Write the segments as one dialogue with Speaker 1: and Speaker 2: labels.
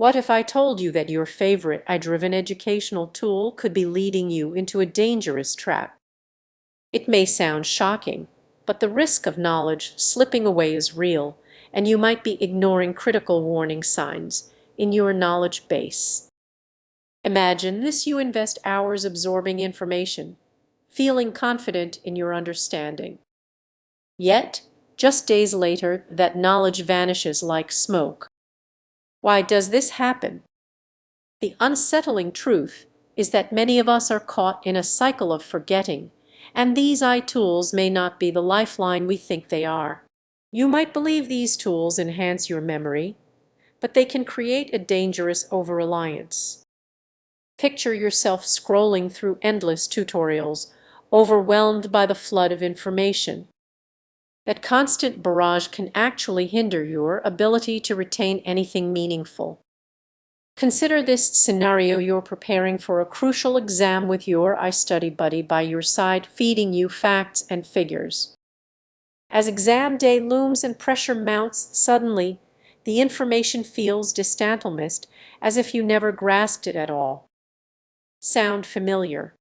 Speaker 1: What if I told you that your favorite AI-driven educational tool could be leading you into a dangerous trap? It may sound shocking, but the risk of knowledge slipping away is real, and you might be ignoring critical warning signs in your knowledge base. Imagine this: you invest hours absorbing information, feeling confident in your understanding. Yet, just days later, that knowledge vanishes like smoke. Why does this happen? The unsettling truth is that many of us are caught in a cycle of forgetting, and these tools may not be the lifeline we think they are. You might believe these tools enhance your memory, but they can create a dangerous over-reliance. Picture yourself scrolling through endless tutorials, overwhelmed by the flood of information. That constant barrage can actually hinder your ability to retain anything meaningful. Consider this scenario: you're preparing for a crucial exam with your iStudy buddy by your side, feeding you facts and figures. As exam day looms and pressure mounts, suddenly the information feels distant, almost as if you never grasped it at all. Sound familiar?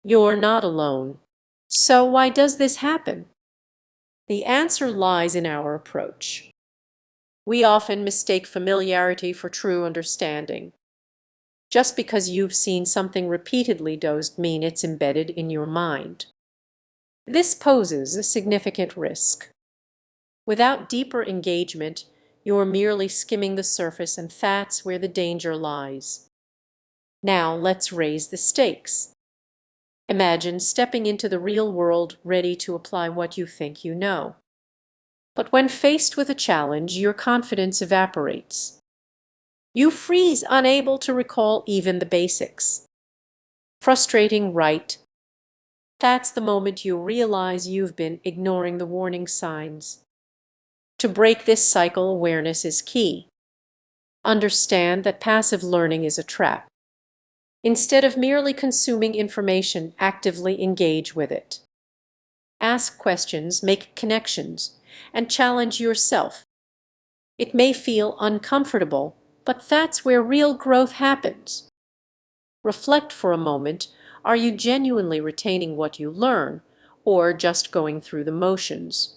Speaker 1: You're not alone. So why does this happen? The answer lies in our approach. We often mistake familiarity for true understanding. Just because you've seen something repeatedly doesn't mean it's embedded in your mind. This poses a significant risk. Without deeper engagement, you're merely skimming the surface, and that's where the danger lies. Now let's raise the stakes. Imagine stepping into the real world ready to apply what you think you know. But when faced with a challenge, your confidence evaporates. You freeze, unable to recall even the basics. Frustrating, right? That's the moment you realize you've been ignoring the warning signs. To break this cycle, awareness is key. Understand that passive learning is a trap. Instead of merely consuming information, actively engage with it. Ask questions, make connections, and challenge yourself. It may feel uncomfortable, but that's where real growth happens. Reflect for a moment. Are you genuinely retaining what you learn, or just going through the motions?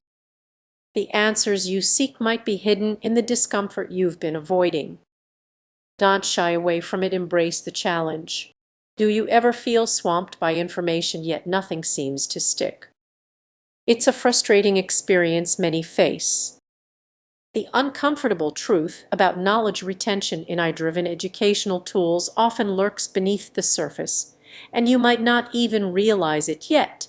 Speaker 1: The answers you seek might be hidden in the discomfort you've been avoiding. Don't shy away from it, embrace the challenge. Do you ever feel swamped by information yet nothing seems to stick? It's a frustrating experience many face. The uncomfortable truth about knowledge retention in AI-driven educational tools often lurks beneath the surface, and you might not even realize it yet.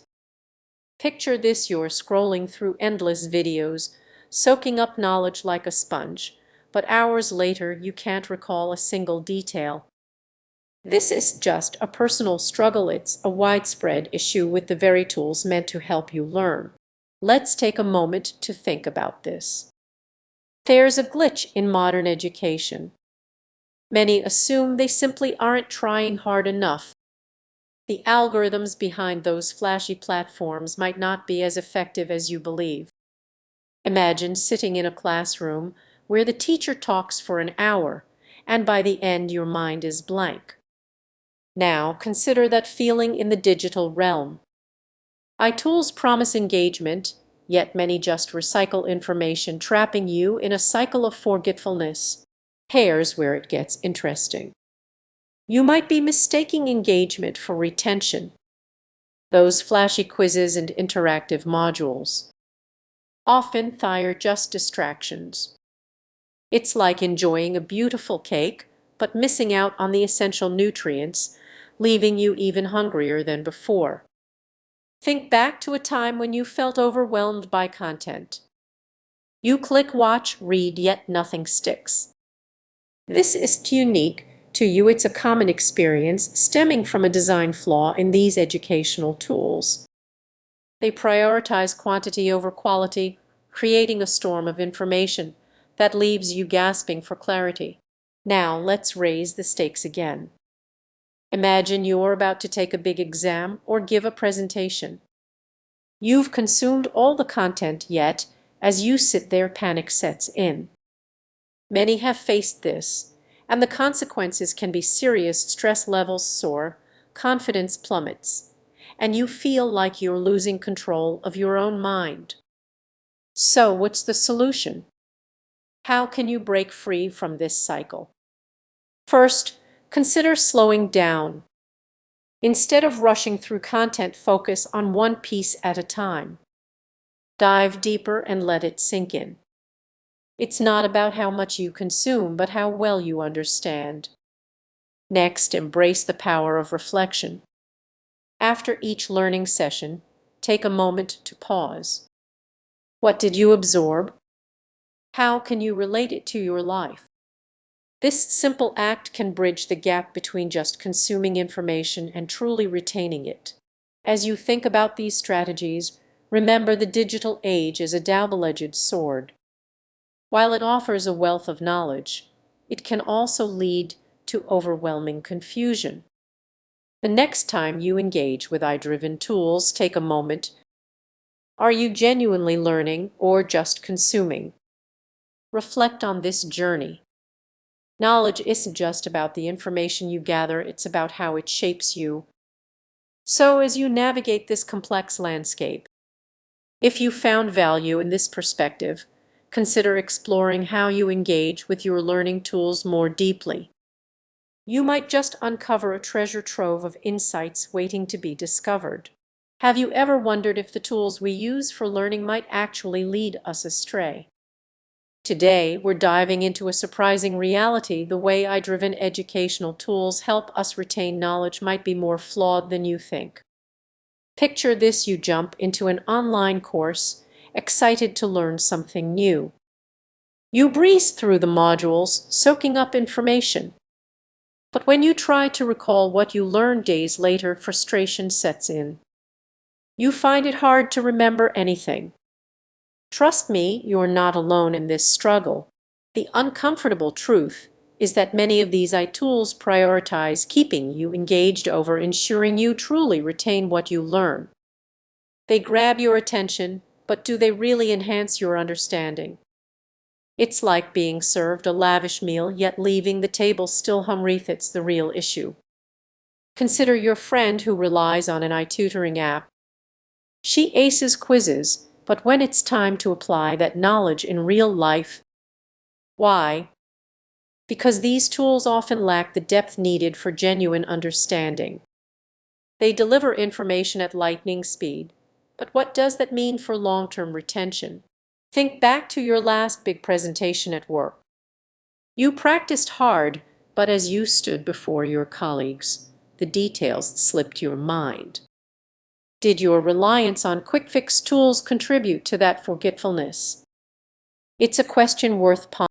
Speaker 1: Picture this: you're scrolling through endless videos, soaking up knowledge like a sponge, but hours later you can't recall a single detail. This is just a personal struggle, it's a widespread issue with the very tools meant to help you learn. Let's take a moment to think about this. There's a glitch in modern education. Many assume they simply aren't trying hard enough. The algorithms behind those flashy platforms might not be as effective as you believe. Imagine sitting in a classroom where the teacher talks for an hour, and by the end your mind is blank. Now consider that feeling in the digital realm. iTools promise engagement, yet many just recycle information, trapping you in a cycle of forgetfulness. Here's where it gets interesting. You might be mistaking engagement for retention. Those flashy quizzes and interactive modules often are just distractions. It's like enjoying a beautiful cake, but missing out on the essential nutrients, leaving you even hungrier than before. Think back to a time when you felt overwhelmed by content. You click, watch, read, yet nothing sticks. This isn't unique to you, it's a common experience stemming from a design flaw in these educational tools. They prioritize quantity over quality, creating a storm of information that leaves you gasping for clarity. Now let's raise the stakes again. Imagine you're about to take a big exam or give a presentation. You've consumed all the content, yet as you sit there, panic sets in. Many have faced this, And the consequences can be serious: stress levels soar, confidence plummets, and you feel like you're losing control of your own mind. So, what's the solution? How can you break free from this cycle? First, consider slowing down. Instead of rushing through content, focus on one piece at a time. Dive deeper and let it sink in. It's not about how much you consume, but how well you understand. Next, embrace the power of reflection. After each learning session, take a moment to pause. What did you absorb? How can you relate it to your life? This simple act can bridge the gap between just consuming information and truly retaining it. As you think about these strategies, remember the digital age is a double-edged sword. While it offers a wealth of knowledge, it can also lead to overwhelming confusion. The next time you engage with AI-driven tools, take a moment. Are you genuinely learning or just consuming? Reflect on this journey. Knowledge isn't just about the information you gather, it's about how it shapes you. So, as you navigate this complex landscape, if you found value in this perspective, consider exploring how you engage with your learning tools more deeply. You might just uncover a treasure trove of insights waiting to be discovered. Have you ever wondered if the tools we use for learning might actually lead us astray? Today, we're diving into a surprising reality: the way AI-driven educational tools help us retain knowledge might be more flawed than you think. Picture this: you jump into an online course, excited to learn something new. You breeze through the modules, soaking up information. But when you try to recall what you learned days later, frustration sets in. You find it hard to remember anything. Trust me, you're not alone in this struggle. The uncomfortable truth is that many of these AI tools prioritize keeping you engaged over ensuring you truly retain what you learn. They grab your attention, but do they really enhance your understanding? It's like being served a lavish meal yet leaving the table still hungry. That's the real issue. Consider your friend who relies on an AI tutoring app. She aces quizzes, but when it's time to apply that knowledge in real life, why? Because these tools often lack the depth needed for genuine understanding. They deliver information at lightning speed, but what does that mean for long-term retention? Think back to your last big presentation at work. You practiced hard, but as you stood before your colleagues, the details slipped your mind. Did your reliance on quick-fix tools contribute to that forgetfulness? It's a question worth pondering.